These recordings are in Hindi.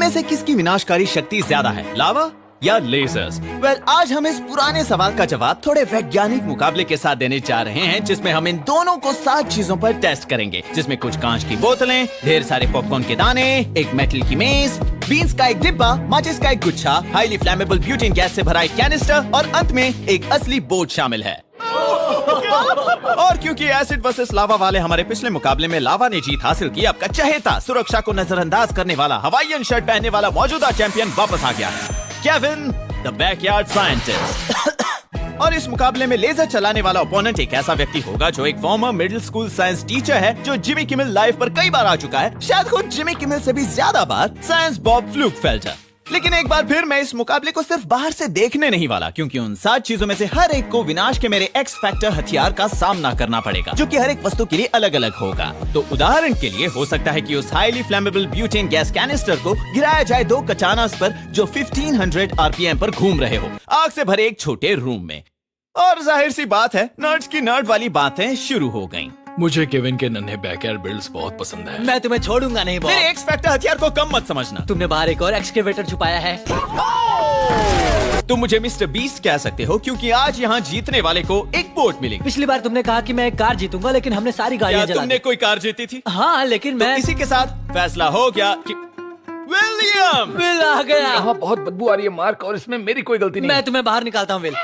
इनमें से किसकी विनाशकारी शक्ति ज्यादा है, लावा या लेजर्स? वेल, आज हम इस पुराने सवाल का जवाब थोड़े वैज्ञानिक मुकाबले के साथ देने जा रहे हैं, जिसमें हम इन दोनों को 7 चीजों पर टेस्ट करेंगे, जिसमें कुछ कांच की बोतलें, ढेर सारे पॉपकॉर्न के दाने, एक मेटल की मेज, बीन्स का एक डिब्बा, माचिस का एक गुच्छा, हाईली फ्लेमेबल ब्यूटेन गैस से भरा एक कैनिस्टर और अंत में एक असली बोट शामिल है। और क्योंकि एसिड वर्सेस लावा वाले हमारे पिछले मुकाबले में लावा ने जीत हासिल की, आपका चहेता, सुरक्षा को नजरअंदाज करने वाला, हवाईयन शर्ट पहनने वाला मौजूदा चैंपियन वापस आ गया है, केविन द बैकयार्ड साइंटिस्ट। और इस मुकाबले में लेजर चलाने वाला ओपोनेंट एक ऐसा व्यक्ति होगा जो एक farmer middle school science teacher है, जो जिमी किमेल लाइव पर कई बार आ चुका है, शायद खुद जिमी किमेल से भी ज्यादा बार, साइंस बॉब फ्लूकफेल्टर। लेकिन एक बार फिर मैं इस मुकाबले को सिर्फ बाहर से देखने नहीं वाला, क्योंकि उन 7 चीजों में से हर एक को विनाश के मेरे एक्स फैक्टर हथियार का सामना करना पड़ेगा, जो कि हर एक वस्तु के लिए अलग अलग होगा। तो उदाहरण के लिए हो सकता है कि उस highly flammable butane gas canister को गिराया जाए 2 कचानास पर जो 1500 आरपीएम पर घूम रहे हो, आग से भरे एक छोटे रूम में। और जाहिर सी बात है, नर्ड्स की नर्ड वाली बातें शुरू हो गईं। मुझे केविन के नन्हे बैकयार्ड बिल्ड्स बहुत पसंद है। मैं तुम्हें छोड़ूंगा नहीं बॉब। मेरे एक्स फैक्टर हथियार को कम मत समझना। तुमने बाहर एक और एक्सकेवेटर छुपाया है। तुम मुझे मिस्टर बीस्ट कह सकते हो, क्योंकि आज यहाँ जीतने वाले को एक बोट मिलेगी। पिछली बार तुमने कहा कि मैं एक कार जीतूंगा, लेकिन हमने सारी गाड़ियां क्या जला तुमने दी। कोई कार जीती थी? हाँ, लेकिन तो मैं इसी के साथ फैसला हो गया कि विलियम। विल आ गया। यहाँ बहुत बदबू आ रही है मार्क, और इसमें मेरी कोई गलती नहीं मैं तुम्हें बाहर निकालता हूँ विल।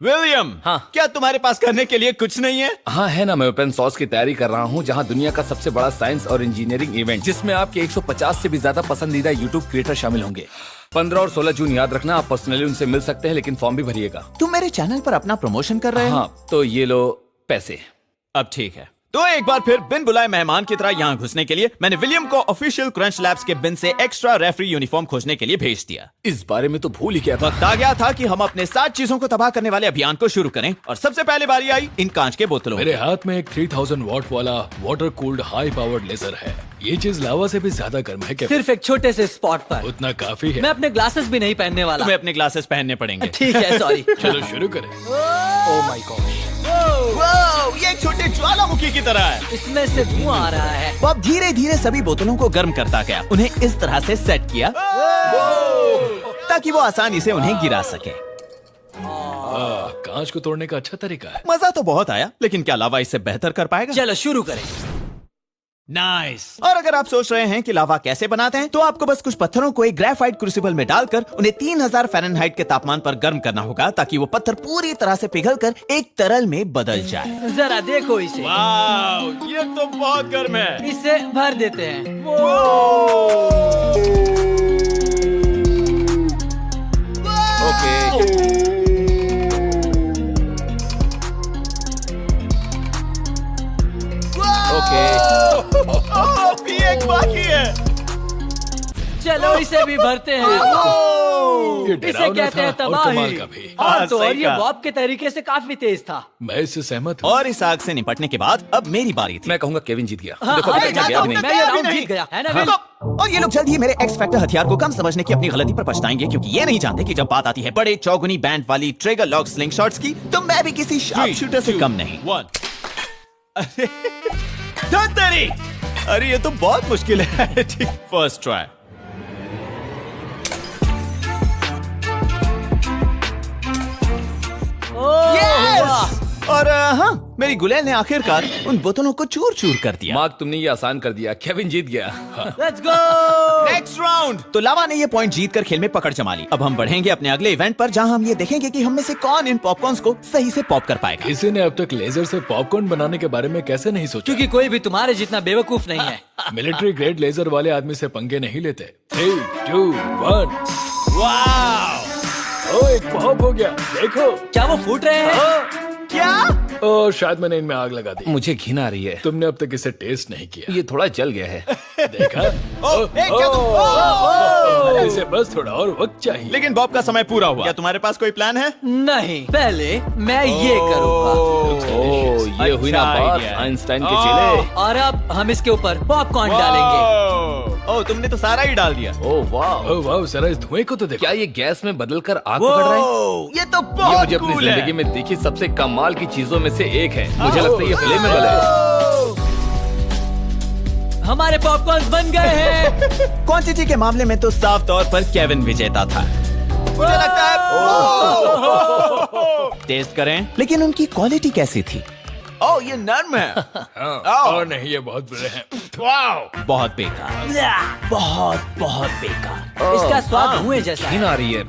विलियम, हाँ। क्या तुम्हारे पास करने के लिए कुछ नहीं है? हाँ है ना, मैं ओपन सोर्स की तैयारी कर रहा हूँ, जहाँ दुनिया का सबसे बड़ा साइंस और इंजीनियरिंग इवेंट, जिसमें आपके 150 से भी ज्यादा पसंदीदा यूट्यूब क्रिएटर शामिल होंगे। 15 और 16 जून याद रखना, आप पर्सनली उनसे मिल सकते हैं, लेकिन फॉर्म भी भरिएगा। तुम मेरे चैनल पर अपना प्रमोशन कर रहे हो? हाँ, तो ये लो पैसे। अब ठीक है, तो एक बार फिर बिन बुलाए मेहमान की तरह यहाँ घुसने के लिए मैंने विलियम को ऑफिशियल क्रंच लैब्स के बिन से एक्स्ट्रा रेफरी यूनिफॉर्म खोजने के लिए भेज दिया। इस बारे में तो भूल ही गया था। वक्त आ गया था कि हम अपने 7 चीजों को तबाह करने वाले अभियान को शुरू करें, और सबसे पहले बारी आई इन कांच के बोतलों। मेरे हाथ में एक 3000 वॉट वाला water cooled high powered laser है। ये चीज लावा से भी ज्यादा गर्म है। सिर्फ एक छोटे से स्पॉट पर। उतना काफी है। मैं अपने ग्लासेस भी नहीं पहनने वाला। तुम्हें अपने ग्लासेस पहनने पड़ेंगे। ठीक है, सॉरी। चलो शुरू करें। ओह माय गॉड, वाओ, ये एक छोटे ज्वालामुखी की तरह है। इसमें से धुआं आ रहा है। बॉब धीरे धीरे सभी बोतलों को गर्म करता गया, उन्हें इस तरह से सेट किया ताकि वो आसानी से उन्हें गिरा सके। कांच को तोड़ने का अच्छा तरीका है। मजा तो बहुत आया, लेकिन क्या लावा इससे बेहतर कर पाएगा? चलो शुरू करें। नाइस। और अगर आप सोच रहे हैं कि लावा कैसे बनाते हैं, तो आपको बस कुछ पत्थरों को एक ग्रेफाइट क्रूसिबल में डालकर उन्हें 3000 फ़ारेनहाइट के तापमान पर गर्म करना होगा, ताकि वो पत्थर पूरी तरह से पिघलकर एक तरल में बदल जाए। जरा देखो इसे। वाओ, ये तो बहुत गर्म है। इसे भर देते हैं। ओके, अभी एक बाकी है। चलो इसे भी भरते हैं। ये इसे डरावना कहते हैं था और कमाल तबाही। का भी। और तो सही और ये कहा। बॉब के तरीके से काफी तेज था। मैं इससे सहमत हूँ। और इस आग से निपटने के बाद अब मेरी बारी थी। मैं कहूंगा केविन जीत गया। हाँ, देखो, अरे अभी तक मैं जाता गया हूँ, भी नहीं। मैं ये राउंड जीत गया है ना विल? और ये लोग जल्द ही मेरे एक्स फैक्टर हथियार को कम समझने की अपनी गलती पर पछताएंगे, क्योंकि ये नहीं जानते कि जब बात आती है बड़े चौगुनी बैंड वाली ट्रिगर लॉक स्लिंग शॉट्स की, तो मैं भी किसी शार्प शूटर से कम नहीं। अरे अरे, ये तो बहुत मुश्किल है। ठीक, फर्स्ट ट्राई। वाह। और हाँ, मेरी गुलेल ने आखिरकार उन बोतलों को चूर चूर कर दिया। मार्क, तुमने ये आसान कर दिया। केविन जीत गया। Let's go. Next round. तो लावा ने ये पॉइंट जीतकर खेल में पकड़ जमा ली। अब हम बढ़ेंगे अपने अगले इवेंट पर, जहां हम ये देखेंगे कि हम में से कौन इन पॉपकॉर्न्स को सही से पॉप कर पाएगा। किसी ने अब तक लेजर से पॉपकॉर्न बनाने के बारे में कैसे नहीं सोचा? क्योंकि कोई भी तुम्हारे जितना बेवकूफ नहीं है। मिलिट्री ग्रेड लेजर वाले आदमी से पंगे नहीं लेते। 3, 2, 1। वाओ, ओ, एक पॉप हो गया। देखो। क्या वो फूट रहे हैं? क्या? ओ, शायद मैंने इनमें आग लगा दी। मुझे घिन आ रही है। तुमने अब तक इसे टेस्ट नहीं किया। ये थोड़ा जल गया है। देखा? इसे बस थोड़ा और वक्त चाहिए। लेकिन बॉब का समय पूरा हुआ। क्या तुम्हारे पास कोई प्लान है? नहीं, पहले मैं ये करूंगा। ओ, ये हुई ना अच्छा बात, idea है। आइंस्टाइन के चेले। और अब हम इसके ऊपर पॉपकॉर्न डालेंगे। ओह, तुमने तो सारा ही डाल दिया। ओ वाह, ओ वाह, जरा इस धुएं को तो देखो। क्या ये गैस में बदलकर आग पकड़ रहा है? ओह, ये तो ये बहुत मुझे अपनी कूल है। जिंदगी में देखी सबसे कमाल की चीजों में से एक है। मुझे लगता है ये फ्लेमेबल है। हमारे पॉपकॉर्न बन गए हैं। क्वांटिटी के मामले में तो साफ तौर पर केविन विजेता था। मुझे लगता है टेस्ट करें, लेकिन उनकी क्वालिटी कैसी थी? ओह, ये नर्म है। और नहीं, ये बहुत बुरे हैं। वाह, बहुत बेकार, बहुत बहुत बेकार। इसका स्वाद धुएं जैसा है। घिन आ रही है।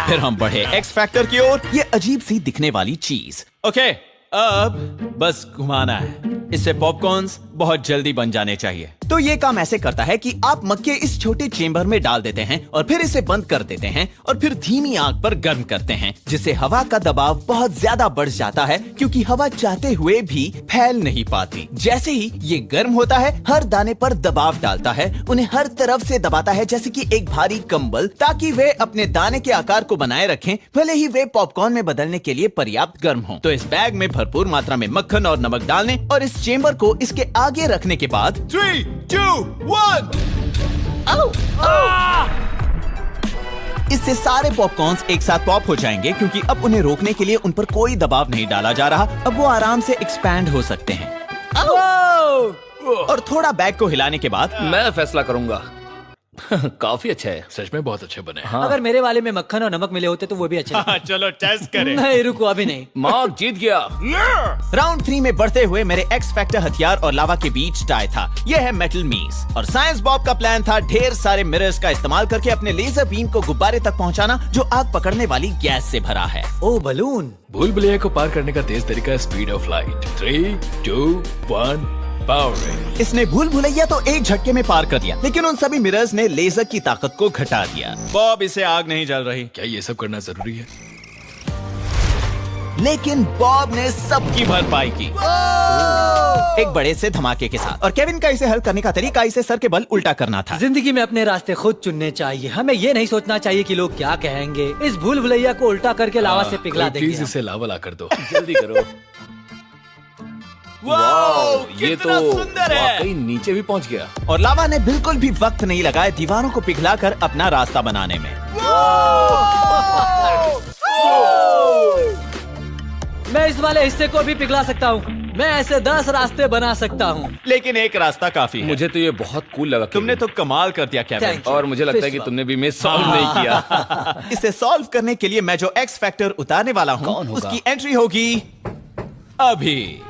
फिर हम बढ़े एक्स फैक्टर की ओर। ये अजीब सी दिखने वाली चीज। ओके, अब बस घुमाना है। इससे पॉपकॉर्न्स बहुत जल्दी बन जाने चाहिए। तो ये काम ऐसे करता है कि आप मक्के इस छोटे चेम्बर में डाल देते हैं और फिर इसे बंद कर देते हैं और फिर धीमी आंच पर गर्म करते हैं, जिससे हवा का दबाव बहुत ज्यादा बढ़ जाता है, क्योंकि हवा चाहते हुए भी फैल नहीं पाती। जैसे ही ये गर्म होता है, हर दाने पर दबाव डालता है, उन्हें हर तरफ से दबाता है जैसे कि एक भारी कंबल, ताकि वे अपने दाने के आकार को बनाए रखें, भले ही वे पॉपकॉर्न में बदलने के लिए पर्याप्त गर्म हों। तो इस बैग में भरपूर मात्रा में मक्खन और नमक डालने और इस चेम्बर को इसके आगे रखने के बाद 3, 2, 1। इससे सारे पॉपकॉर्न्स एक साथ पॉप हो जाएंगे, क्योंकि अब उन्हें रोकने के लिए उन पर कोई दबाव नहीं डाला जा रहा। अब वो आराम से एक्सपैंड हो सकते हैं। और थोड़ा बैग को हिलाने के बाद मैं फैसला करूंगा। काफी अच्छा है। सच में बहुत अच्छे बने हैं। हाँ। अगर मेरे वाले में मक्खन और नमक मिले होते तो वो भी अच्छे लगते। चलो टेस्ट करें। नहीं, रुको, अभी नहीं। मार्क जीत गया। राउंड 3 में बढ़ते हुए मेरे एक्स फैक्टर हथियार और लावा के बीच टाई था। यह है मेटल मीस। और साइंस बॉब का प्लान था ढेर सारे मिरर्स का इस्तेमाल करके अपने लेजर बीम को गुब्बारे तक पहुंचाना, जो आग पकड़ने वाली गैस से भरा है। ओ बलून। भूल भुलैया को पार करने का तेज तरीका है स्पीड ऑफ लाइट। 3, 2, 1, पावर। इसने भूल भुलैया तो एक झटके में पार कर दिया, लेकिन उन सभी मिरर्स ने लेजर की ताकत को घटा दिया। बॉब, इसे आग नहीं जल रही। क्या ये सब करना जरूरी है? लेकिन बॉब ने सबकी भरपाई की एक बड़े से धमाके के साथ। और केविन का इसे हल करने का तरीका इसे सर के बल उल्टा करना था। जिंदगी में अपने रास्ते खुद चुनने चाहिए। हमें ये नहीं सोचना चाहिए कि लोग क्या कहेंगे। इस भूल भुलैया को उल्टा करके लावा से पिघला देंगे। प्लीज इसे लावा ला कर दो। जल्दी करो। वाओ, ये तो कितना सुंदर है। वाकई नीचे भी पहुंच गया। और लावा ने बिल्कुल भी वक्त नहीं लगाया दीवारों को पिघलाकर अपना रास्ता बनाने में। मैं इस वाले हिस्से को भी पिघला सकता हूँ। मैं ऐसे 10 रास्ते बना सकता हूँ। लेकिन एक रास्ता काफी है। मुझे तो ये बहुत कूल लगा। तुमने तो कमाल कर दिया केविन। Thank you. और मुझे लगता है कि तुमने भी मिस सॉल्व नहीं किया। इसे सॉल्व करने के लिए मैं जो एक्स फैक्टर उतारने वाला हूँ, कौन होगा? उसकी एंट्री होगी अभी,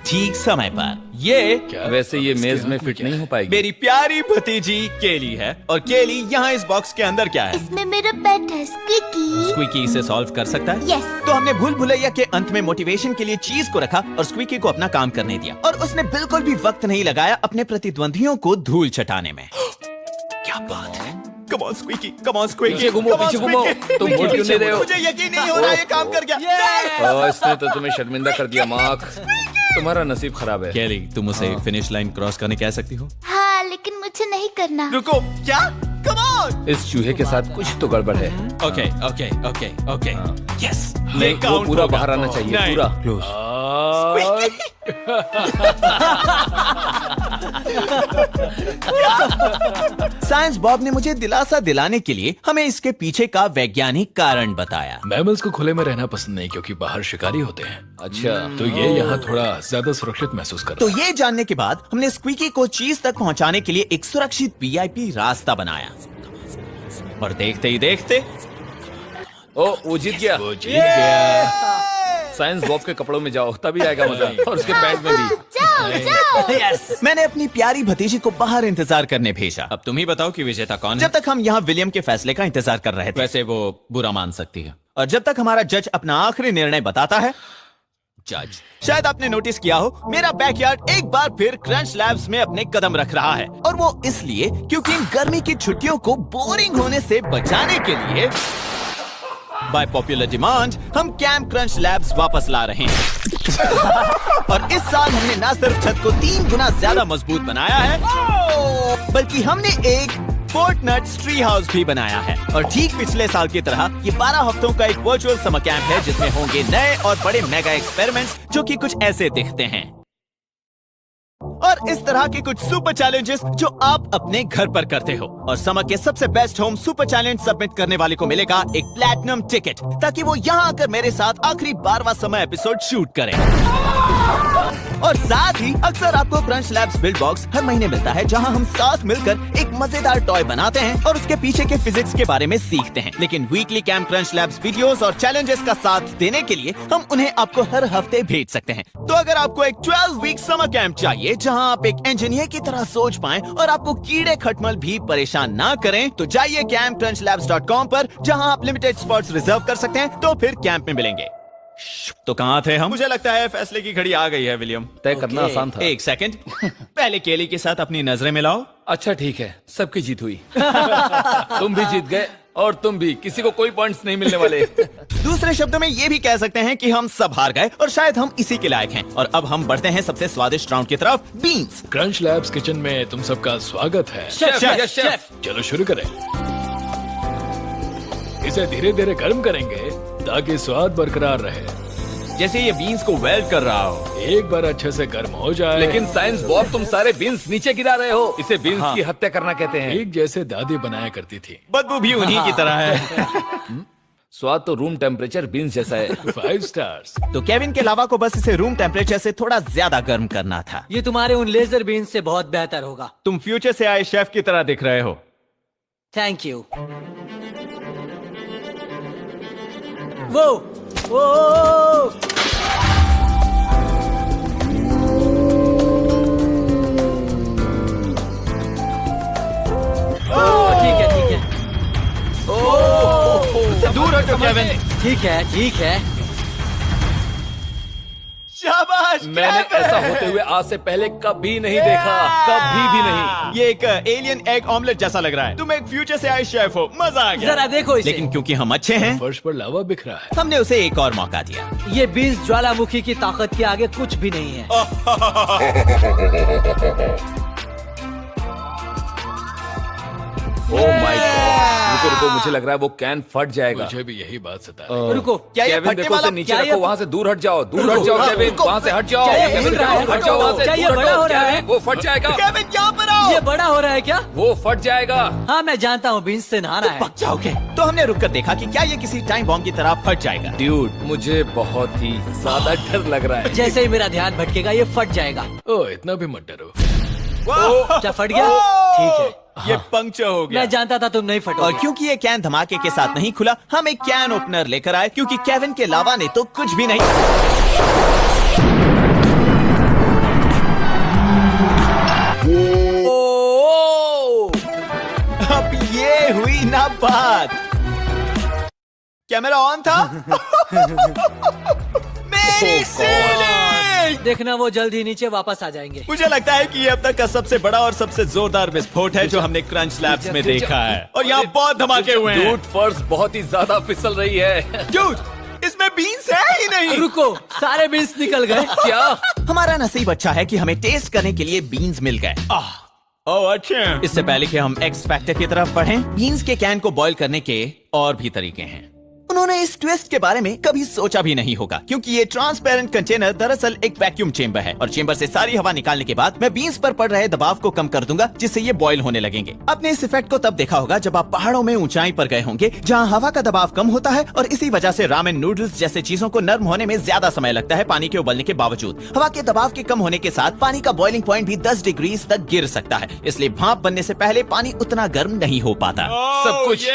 ठीक समय पर। ये क्या? वैसे ये इसके मेज में हाथ फिट क्या नहीं हो पाएगी। मेरी प्यारी भतीजी केली है। और केली, यहाँ इस बॉक्स के अंदर क्या है? इसमें मेरा पेट है स्क्विकी। स्क्विकी इसे सॉल्व कर सकता है। यस। तो हमने भूल भुलैया के अंत में मोटिवेशन के लिए चीज को रखा और स्क्विकी को अपना काम करने दिया, और उसने बिल्कुल भी वक्त नहीं लगाया अपने प्रतिद्वंदियों को धूल चटाने में। क्या बात है। Come on, Squeaky. Come on, Squeaky. पीछे घूमो, Come on, पीछे घूमो। Squeaky. तुम मुड़ क्यों नहीं रहे हो? मुझे यकीन नहीं हो रहा ये काम कर गया। इसने तो तुम्हें शर्मिंदा कर दिया मार्क। तुम्हारा नसीब खराब है। केली, तुम उसे फिनिश लाइन क्रॉस करने कह सकती हो? हाँ, लेकिन मुझे नहीं करना। रुको, क्या? Come on. इस चूहे के साथ कुछ तो गड़बड़ है। Okay, okay, okay, okay. Yes. नहीं, वो पूरा बाहर आना चाहिए। नहीं। पूरा। साइंस बॉब ने मुझे दिलासा दिलाने के लिए हमें इसके पीछे का वैज्ञानिक कारण बताया। मैमल्स को खुले में रहना पसंद नहीं, क्योंकि बाहर शिकारी होते हैं। अच्छा, तो ये यहाँ थोड़ा ज्यादा सुरक्षित महसूस कर तो रहा है। ये जानने के बाद हमने स्क्विकी को चीज तक पहुंचाने के लिए एक सुरक्षित वीआईपी रास्ता बनाया। और देखते ही देखते ओ, वो जीत गया। वो जीत गया। साइंस बॉब के कपड़ों में जाओ, तभी आएगा मजा। और उसके पैंट में भी। जाओ जाओ। यस। मैंने अपनी प्यारी भतीजी को बाहर इंतजार करने भेजा। अब तुम ही बताओ कि विजेता कौन है। जब तक हम यहाँ विलियम के फैसले का इंतजार कर रहे थे। वैसे वो बुरा मान सकती है। और जब तक हमारा जज अपना आखिरी निर्णय बताता है। जज, शायद आपने नोटिस किया हो, मेरा बैकयार्ड एक बार फिर क्रंच लैब्स में अपने कदम रख रहा है। और वो इसलिए क्योंकि इन गर्मी की छुट्टियों को बोरिंग होने से बचाने के लिए बाय पॉपुलर डिमांड हम कैंप क्रंच लैब्स वापस ला रहे हैं। और इस साल हमने न सिर्फ छत को 3 गुना ज्यादा मजबूत बनाया है, बल्कि हमने एक फोर्टनट्स ट्री हाउस भी बनाया है। और ठीक पिछले साल की तरह ये 12 हफ्तों का एक वर्चुअल समर कैंप है, जिसमें होंगे नए और बड़े मेगा एक्सपेरिमेंट्स, जो कि कुछ ऐसे दिखते हैं। और इस तरह के कुछ सुपर चैलेंजेस जो आप अपने घर पर करते हो। और समर के सबसे best home super challenge submit करने वाले को मिलेगा एक प्लैटिनम टिकट, ताकि वो यहाँ आकर मेरे साथ आखिरी 12वां समर एपिसोड शूट करें। और साथ ही अक्सर आपको क्रंच लैब्स बिल्ड बॉक्स हर महीने मिलता है, जहां हम साथ मिलकर एक मजेदार टॉय बनाते हैं और उसके पीछे के फिजिक्स के बारे में सीखते हैं। लेकिन weekly camp crunch labs videos और चैलेंजेस का साथ देने के लिए हम उन्हें आपको हर हफ्ते भेज सकते हैं। तो अगर आपको एक 12 वीक समर कैंप चाहिए जहां आप एक इंजीनियर की तरह सोच पाएं और आपको कीड़े खटमल भी परेशान ना करें, तो जाइए campcrunchlabs.com पर, जहां आप लिमिटेड स्पॉट्स रिजर्व कर सकते हैं। तो फिर कैंप में मिलेंगे। तो कहाँ थे हम? मुझे लगता है फैसले की घड़ी आ गई है विलियम। तय करना आसान था। एक सेकंड, पहले केली के साथ अपनी नजरें मिलाओ। अच्छा ठीक है, सबकी जीत हुई। तुम भी जीत गए और तुम भी, किसी को कोई पॉइंट्स नहीं मिलने वाले। दूसरे शब्दों में ये भी कह सकते हैं कि हम सब हार गए और शायद हम इसी के लायक हैं। और अब हम बढ़ते हैं सबसे स्वादिष्ट राउंड की तरफ, बीन्स। क्रंच लैब्स किचन में तुम सबका स्वागत है। शेफ। चलो शुरू करें। इसे धीरे धीरे गर्म करेंगे ताकि स्वाद बरकरार रहे। जैसे ये बीन्स को वेल्ड कर रहा हो। एक बार अच्छे से गर्म हो जाए। लेकिन साइंस बॉब, तुम सारे बीन्स नीचे गिरा रहे हो। इसे बीन्स की हत्या करना कहते हैं। एक जैसे दादी बनाया करती थी। बदबू भी उन्हीं की तरह है। स्वाद तो रूम टेम्परेचर बीन्स जैसा है। 5 स्टार्स। तो केविन के अलावा को बस इसे रूम टेम्परेचर से थोड़ा ज्यादा गर्म करना था। ये तुम्हारे उन लेजर बीन्स से बहुत बेहतर होगा। तुम फ्यूचर से आए शेफ की तरह दिख रहे हो। Thank you. वो ठीक है। दूर हटो केविन। ठीक है। शाबाश मैंने ऐसा होते हुए आज से पहले कभी नहीं देखा, कभी भी नहीं। ये एक एलियन एग ऑमलेट जैसा लग रहा है। तुम एक फ्यूचर से आए शेफ हो, मजा आ गया। जरा देखो इसे। लेकिन क्योंकि हम अच्छे हैं, फर्श पर लावा बिखरा है। हमने उसे एक और मौका दिया। ये बीन्स ज्वालामुखी की ताकत के आगे कुछ भी नहीं है। ओह माय गॉड, रुको, मुझे लग रहा है वो कैन फट जाएगा। मुझे भी यही बात सता रही है। रुको, क्या ये केविन फटने देखो, वाला? उसे नीचे क्या रखो, ये- वहाँ से दूर हट जाओ केविन, रुको। वहाँ से हट जाओ। क्या ये केविन, हिल रहा है? हट जाओ वहाँ से, क्या ये दूर बड़ा हटो, हो रहा है? केविन, वो फट जाएगा। केविन यहाँ पर आओ। ये बड़ा हो रहा है क्या? वो फट जाएगा। हाँ मैं जानता हूँ, बीन्स से नहाना है। पक जाओगे। तो हमने रुककर देखा कि क्या ये किसी टाइम बॉम्ब की तरह फट जाएगा। ड्यूड, मुझे बहुत ही ज्यादा डर लग रहा है। जैसे ही मेरा ध्यान भटकेगा ये फट जाएगा। ओह, इतना भी मत डरो। क्या फट गया? ठीक है। ये पंक्चर हो गया। मैं जानता था तुम नहीं और फटोगे। क्योंकि ये कैन धमाके के साथ नहीं खुला, हम एक कैन ओपनर लेकर आए, क्योंकि केविन के लावा ने तो कुछ भी नहीं। अब ये हुई ना बात। कैमरा ऑन था। मेरी सीलिंग! देखना वो जल्द ही नीचे वापस आ जाएंगे। मुझे लगता है कि ये अब तक का सबसे बड़ा और सबसे जोरदार विस्फोट है जो हमने क्रंच लैब्स में देखा है। और यहाँ बहुत धमाके हुए हैं। ड्यूड, फर्श बहुत ही ज्यादा फिसल रही है। Dude, इसमें बीन्स है ही नहीं। रुको, सारे बीन्स निकल गए। क्या? हमारा नसीब अच्छा है कि हमें टेस्ट करने के लिए बीन्स मिल गए। ओह अच्छा। इससे पहले कि हम एक्स फैक्टर की तरफ बढ़ें, बीन्स के कैन को बॉईल करने के और भी तरीके हैं। उन्होंने इस ट्विस्ट के बारे में कभी सोचा भी नहीं होगा, क्योंकि ये ट्रांसपेरेंट कंटेनर दरअसल एक वैक्यूम चेंबर है और चेंबर से सारी हवा निकालने के बाद मैं बीन्स पर पड़ रहे दबाव को कम कर दूंगा, जिससे ये बॉईल होने लगेंगे। आपने इस इफेक्ट को तब देखा होगा जब आप पहाड़ों में ऊंचाई पर गए होंगे, जहां हवा का दबाव कम होता है और इसी वजह से रामेन नूडल्स जैसे चीजों को नर्म होने में ज्यादा समय लगता है पानी के उबलने के बावजूद। हवा के दबाव के कम होने के साथ पानी का बॉइलिंग पॉइंट भी 10 डिग्री तक गिर सकता है, इसलिए भाप बनने से पहले पानी उतना गर्म नहीं हो पाता। सब कुछ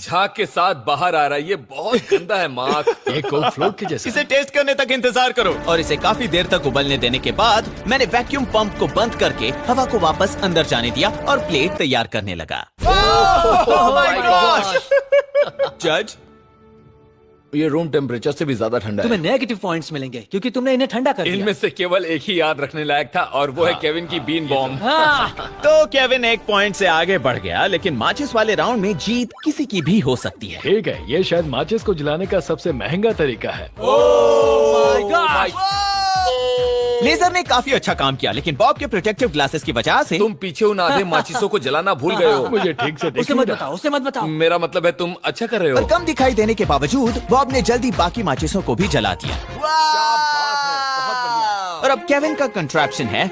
झाग के साथ बाहर आ रहा है। ये बहुत गंदा है मार्क। एक कोक फ्लोट के जैसा। इसे टेस्ट करने तक इंतजार करो। और इसे काफी देर तक उबलने देने के बाद मैंने वैक्यूम पंप को बंद करके हवा को वापस अंदर जाने दिया और प्लेट तैयार करने लगा। जज, ये रूम टेम्परेचर से भी ज्यादा ठंडा तुम्हें है। नेगेटिव पॉइंट्स मिलेंगे क्योंकि तुमने इन्हें ठंडा कर दिया। इनमें से केवल एक ही याद रखने लायक था और वो है केविन की बीन बॉम्ब। हाँ, तो केविन एक पॉइंट से आगे बढ़ गया, लेकिन माचिस वाले राउंड में जीत किसी की भी हो सकती है। ठीक है, ये शायद माचिस को जलाने का सबसे महंगा तरीका है। लेजर ने काफी अच्छा काम किया, लेकिन बॉब के प्रोटेक्टिव ग्लासेस की वजह से तुम पीछे उन आधे माचिसों को जलाना भूल गए हो। मुझे ठीक से उसे देखने मत दो। बताओ, उसे मत बताओ। मेरा मतलब है तुम अच्छा कर रहे और हो। कम दिखाई देने के बावजूद बॉब ने जल्दी बाकी माचिसों को भी जला दिया। और अब केविन का कंट्रैप्शन है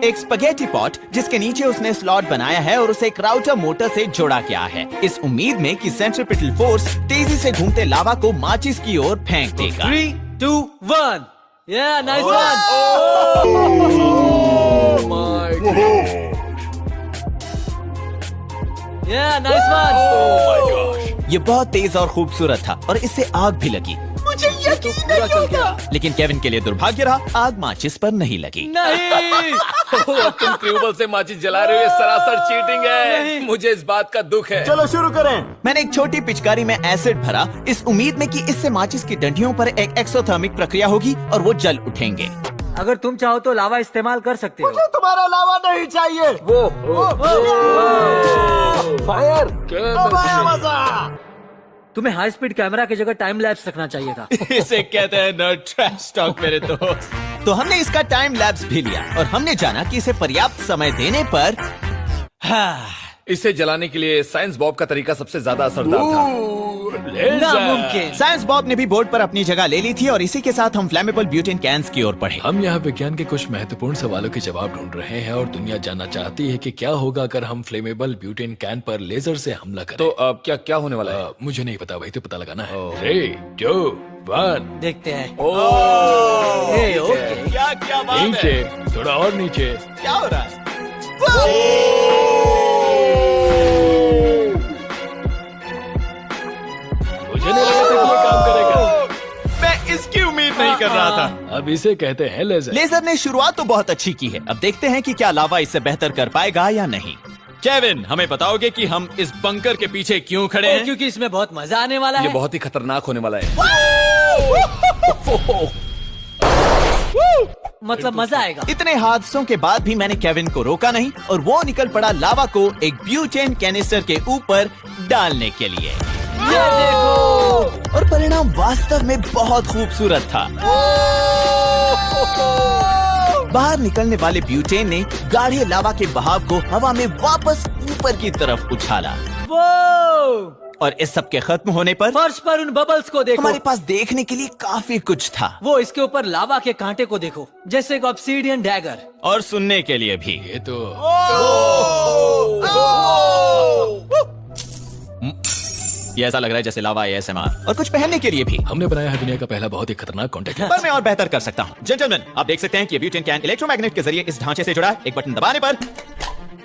एक स्पगेटी पॉट, जिसके नीचे उसने स्लॉट बनाया है और उसे एक राउटर मोटर से जोड़ा गया है, इस उम्मीद में कि सेंट्रीपिटल फोर्स तेजी से घूमते लावा को माचिस की ओर फेंक देगा। 3, 2, 1। Yeah, nice one. Yeah, nice one. ये बहुत तेज और खूबसूरत था और इससे आग भी लगी। मुझे यकीन नहीं होता। लेकिन केविन के लिए दुर्भाग्य रहा, आग माचिस पर नहीं लगी। नहीं। तुम ट्यूबवेल से माचिस जला रहे हो, ये सरासर चीटिंग है। मुझे इस बात का दुख है। चलो शुरू करें। मैंने एक छोटी पिचकारी में एसिड भरा, इस उम्मीद में कि इससे माचिस की डंडियों पर एक एक्सोथर्मिक प्रक्रिया होगी और वो जल उठेंगे। अगर तुम चाहो तो लावा इस्तेमाल कर सकते हो। तुम्हारा लावा नहीं चाहिए। तुम्हें हाई स्पीड कैमरा की जगह टाइम लैप्स रखना चाहिए था। इसे कहते हैं नर्ड ट्रैश टॉक मेरे दोस्त। तो हमने इसका टाइम लैप्स भी लिया और हमने जाना कि इसे पर्याप्त समय देने पर इसे जलाने के लिए साइंस बॉब का तरीका सबसे ज्यादा असरदार था। नामुमकिन। साइंस बॉब ने भी बोर्ड पर अपनी जगह ले ली थी और इसी के साथ हम फ्लैमेबल ब्यूटेन कैंस की ओर बढ़े। हम यहाँ विज्ञान के कुछ महत्वपूर्ण सवालों के जवाब ढूंढ रहे हैं और दुनिया जानना चाहती है कि क्या होगा अगर हम फ्लेमेबल ब्यूटेन कैन पर लेजर से हमला करें। तो अब क्या क्या होने वाला है? मुझे नहीं पता, वही तो पता लगाना है। 3, 2, 1। देखते हैं। Okay okay. क्या बात है? नीचे, थोड़ा और नीचे। क्या हो रहा है? मुझे नहीं लगा था कि ये काम करेगा। मैं इसकी उम्मीद नहीं कर रहा था। अब इसे कहते हैं लेजर। लेजर ने शुरुआत तो बहुत अच्छी की है, अब देखते हैं कि क्या लावा इससे बेहतर कर पाएगा या नहीं। केविन, हमें बताओगे कि हम इस बंकर के पीछे क्यों खड़े हैं? क्योंकि इसमें बहुत मजा आने वाला ये है। बहुत ही खतरनाक होने वाला है। मतलब मजा आएगा। इतने हादसों के बाद भी मैंने केविन को रोका नहीं और वो निकल पड़ा लावा को एक ब्यूटेन कैनिस्टर के ऊपर डालने के लिए। ये देखो। और परिणाम वास्तव में बहुत खूबसूरत था। बाहर निकलने वाले ब्यूटेन ने गाढ़े लावा के बहाव को हवा में वापस ऊपर की तरफ उछाला वो और इस सब के खत्म होने पर फर्श पर उन बबल्स को देखो। हमारे पास देखने के लिए काफी कुछ था। वो इसके ऊपर लावा के कांटे को देखो, जैसे एक ऑब्सीडियन डैगर। और सुनने के लिए भी। ये तो ये ऐसा लग रहा है जैसे लावा ASMR। और कुछ पहनने के लिए भी। हमने बनाया है दुनिया का पहला बहुत ही खतरनाक कॉन्टेक्ट। पर मैं और बेहतर कर सकता हूँ। जेंटलमैन, आप देख सकते हैं कि ये ब्यूटेन कैन इलेक्ट्रोमैग्नेट के जरिए इस ढांचे से जुड़ा है। एक बटन दबाने पर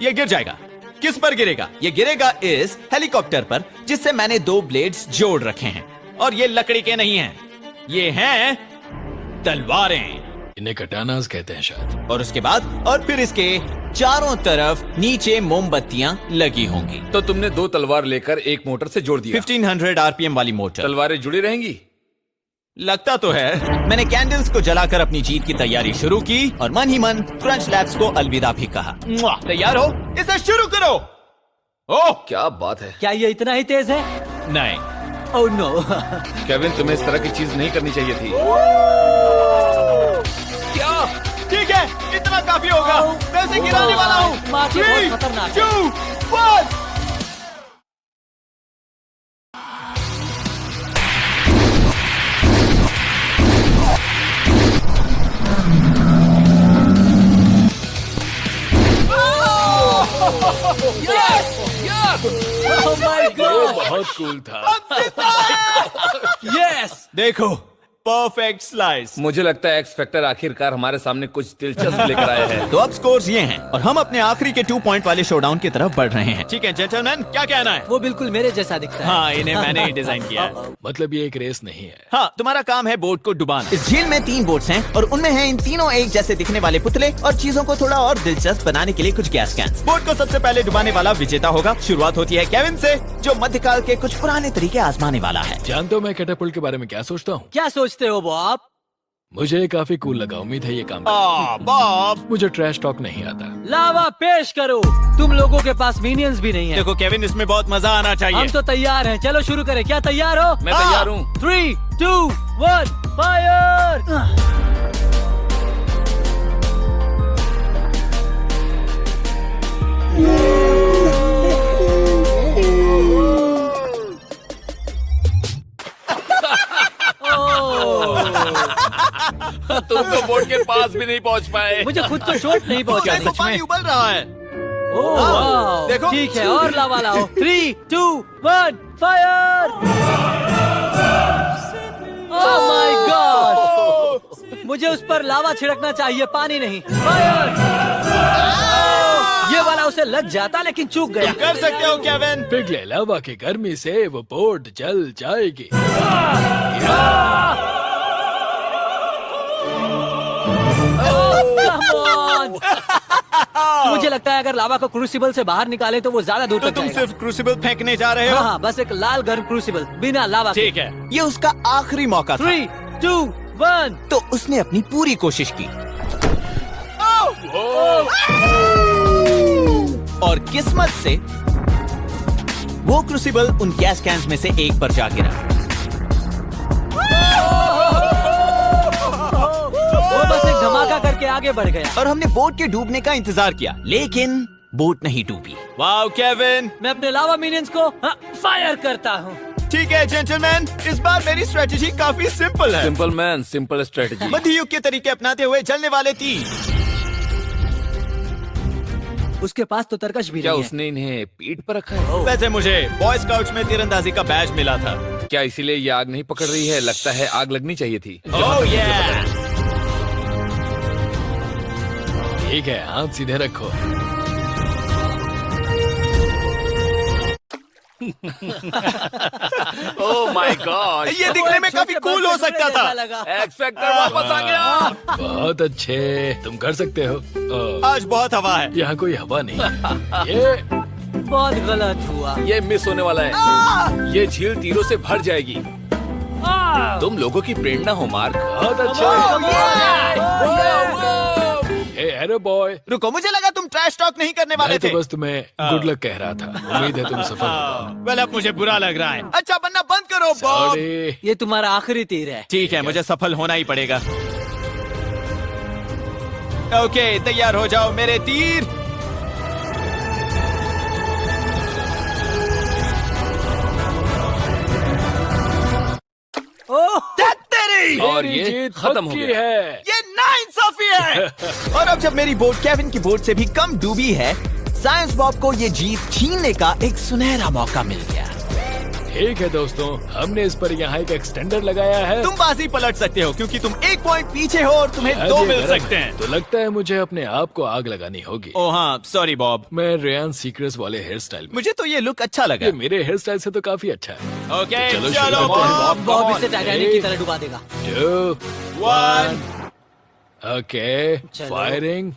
ये गिर जाएगा। किस पर गिरेगा? ये गिरेगा इस हेलीकॉप्टर पर, जिससे मैंने 2 ब्लेड्स जोड़ रखे हैं। और ये लकड़ी के नहीं हैं, ये हैं तलवारें। इन्हें कटानास कहते हैं शायद। और उसके बाद और फिर इसके चारों तरफ नीचे मोमबत्तियां लगी होंगी। तो तुमने 2 तलवार लेकर एक मोटर से जोड़ दिया। 1500 RPM वाली मोटर। तलवारें जुड़ी रहेंगी? लगता तो है। मैंने कैंडल्स को जलाकर अपनी जीत की तैयारी शुरू की और मन ही मन क्रंच लैब्स को अलविदा भी कहा। तैयार हो? इसे शुरू करो। ओह, क्या बात है। क्या ये इतना ही तेज है? नहीं। Oh no. केविन, तुम्हें इस तरह की चीज नहीं करनी चाहिए थी। क्या? ठीक है, इतना काफी होगा। मैं इसे गिराने वाला हूँ। माँ की बहुत खतरनाक है। 3, 2, 1। Oh my God! बहुत कूल था। Yes! देखो, परफेक्ट स्लाइस। मुझे लगता है एक्स फैक्टर आखिरकार हमारे सामने कुछ दिलचस्प लेकर आया है। तो अब स्कोर्स ये हैं और हम अपने आखिरी के 2 पॉइंट वाले शोडाउन की तरफ बढ़ रहे हैं। ठीक है जेंटलमैन, क्या कहना है? वो बिल्कुल मेरे जैसा दिखता है। हाँ, इन्हें मैंने ही डिजाइन किया है। मतलब ये एक रेस नहीं है। हाँ, तुम्हारा काम है बोट को डुबाना। इस झील में 3 बोट्स हैं और उनमें हैं इन तीनों एक जैसे दिखने वाले पुतले और चीजों को थोड़ा और दिलचस्प बनाने के लिए कुछ गैस कैंस। बोट को सबसे पहले डुबाने वाला विजेता होगा। शुरुआत होती है केविन से, जो मध्यकाल के कुछ पुराने तरीके आजमाने वाला है। जानते हो मैं कैटापुल्ट के बारे में क्या सोचता हूँ? क्या सोचते हो बॉब? मुझे ये काफी कूल लगा। उम्मीद है ये काम बॉब, मुझे ट्रैश टॉक नहीं आता। लावा पेश करो। तुम लोगों के पास मिनियंस भी नहीं है। देखो केविन, इसमें बहुत मजा आना चाहिए। हम तो तैयार हैं। चलो शुरू करें। क्या तैयार हो? मैं तैयार हूँ। 3, 2, 1, फायर! तुम तो बोट के पास भी नहीं पहुंच पाए। मुझे खुद को चोट नहीं पहुंचानी। देखो, पानी उबल रहा है। ओह वाह! देखो। ठीक है, और लावा लाओ। 3, 2, 1, फायर! Oh my God! मुझे उस पर लावा छिड़कना चाहिए, पानी नहीं। फायर! ये वाला उसे लग जाता लेकिन चूक गया। कर सकते हो केविन। पिघले लावा की गर्मी से वो बोट जल जाएगी। Come on! मुझे लगता है अगर लावा को क्रूसिबल से बाहर निकाले तो वो ज्यादा दूर तो तक तुम जाएगा। सिर्फ क्रूसिबल फेंकने जा रहे हो? हाँ, बस एक लाल गर्म क्रूसिबल बिना लावा के। ठीक है, ये उसका आखिरी मौका था। 3, 2, 1। तो उसने अपनी पूरी कोशिश की और किस्मत से वो क्रूसिबल उन गैस कैंस में से एक पर जा गिरा। वो बस एक धमाका करके आगे बढ़ गया। और हमने बोट के डूबने का इंतजार किया, लेकिन बोट नहीं डूबी। Wow Kevin. मैं अपने लावा मिनियंस को फायर करता हूँ। ठीक है जेंटलमैन, इस बार मेरी स्ट्रेटेजी काफी सिंपल है। Simple man, simple strategy. मध्य युग के तरीके अपनाते हुए जलने वाले तीर। उसके पास तो तरकश भी क्या नहीं है। उसने इन्हें पीठ पर रखा है? वैसे मुझे बॉय स्काउट्स में तीरंदाजी का बैज मिला था। क्या इसीलिए ये आग नहीं पकड़ रही है? लगता है आग लगनी चाहिए थी। ओह yeah! ठीक है, हाथ सीधे रखो। ओह माय गॉड, ये दिखने में काफी कूल हो सकता था। एक्स फैक्टर वापस आ गया। बहुत अच्छे, तुम कर सकते हो। आज बहुत हवा है। यहाँ कोई हवा नहीं है। ये बहुत गलत हुआ। ये मिस होने वाला है। ये झील तीरों से भर जाएगी। तुम लोगों की प्रेरणा हो मार्क। बहुत अच्छे। हे एरो बॉय, रुको, मुझे लगा तुम ट्रैश टॉक नहीं करने वाले मैं तो थे। बस तुम्हें गुड लक कह रहा था। उम्मीद है तुम सफल होगा। वेल, अब मुझे बुरा लग रहा है। अच्छा बनना बंद करो बॉब। सॉरी। ये तुम्हारा आखिरी तीर है। ठीक है, मुझे सफल होना ही पड़ेगा। ओके, तैयार हो जाओ मेरे तीर। ओह, तेरी और मेरी ये जीत खत्म हो पक्की गया। है। ये नाइंसाफी है। और अब जब मेरी बोट केविन की बोट से भी कम डूबी है, साइंस बॉब को ये जीत छीनने का एक सुनहरा मौका मिल गया। ठीक है दोस्तों, हमने इस पर यहाँ एक एक्सटेंडर लगाया है। तुम बाजी पलट सकते हो क्योंकि तुम एक पॉइंट पीछे हो और तुम्हें शायद 2 ये मिल गरम सकते है। हैं। तो लगता है मुझे अपने आप को आग लगानी होगी। ओ हाँ, सॉरी बॉब। मैं रेयान सीक्रेट्स वाले हेयर स्टाइल में। मुझे तो ये लुक अच्छा लगा। ये मेरे हेयर स्टाइल से तो काफी अच्छा है। ओके, चलो चलो शुरू करते हैं। बॉब इसे टाइटैनिक की तरह डुबा देगा। 2, 1। ओके, चलो। फायरिंग।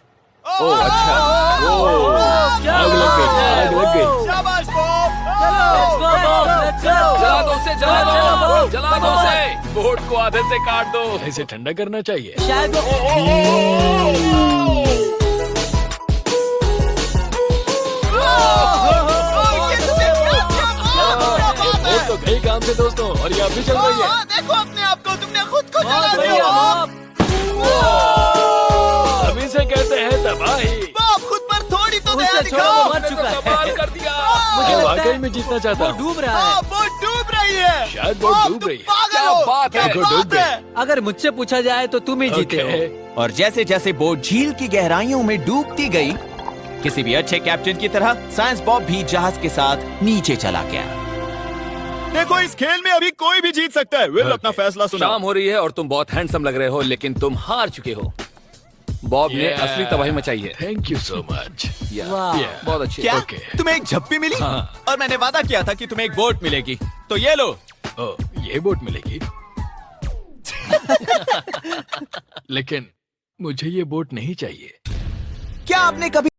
ओह अच्छा। आग लग गई, आग लग गई। शाबाश Bob. Let's go, Bob, let's go. जला दो उसे, जला चलो, दो, Bob, जला दो उसे। बोट को आधे से काट दो। इसे ठंडा करना चाहिए। शायद वो ये बोट तो गई काम से दोस्तों, और ये अभी चल रही है। देखो अपने आप को, तुमने खुद को बहुत जला बढ़िया, दिया। बॉब। अभी से कहते हैं तबाही। बॉब, खुद पर थोड़ी तो दया उसे छोड़ो, दिखाओ। वो मर चुका कमाल है। कर दिया। मुझे मैं लगता वाकई है में जीतना चाहता वो हूँ। डूब रहा है। वो डूब रही है। शायद बोट बॉब, डूब तुम रही है। पागल क्या हो। बात क्या है। देखो, डूब बात है। अगर मुझसे पूछा जाए तो तुम ही जीते हो। ओके। और जैसे जैसे बोट झील की गहराइयों में डूबती गई, किसी भी अच्छे कैप्टन की तरह साइंस बॉब भी जहाज के साथ नीचे चला गया। देखो, इस खेल में अभी कोई भी जीत सकता है। विल, अपना फैसला सुनाओ। शाम हो रही है और तुम बहुत हैंडसम लग रहे हो, लेकिन तुम हार चुके हो। बॉब ने Yeah. असली तबाही मचाई है। Thank you so much. वाह। बहुत अच्छी। क्या ओके। तुम्हें एक झप्पी मिली? हाँ। और मैंने वादा किया था कि तुम्हें एक बोट मिलेगी, तो ये लो। ओ, ये बोट मिलेगी। लेकिन मुझे ये बोट नहीं चाहिए। क्या आपने कभी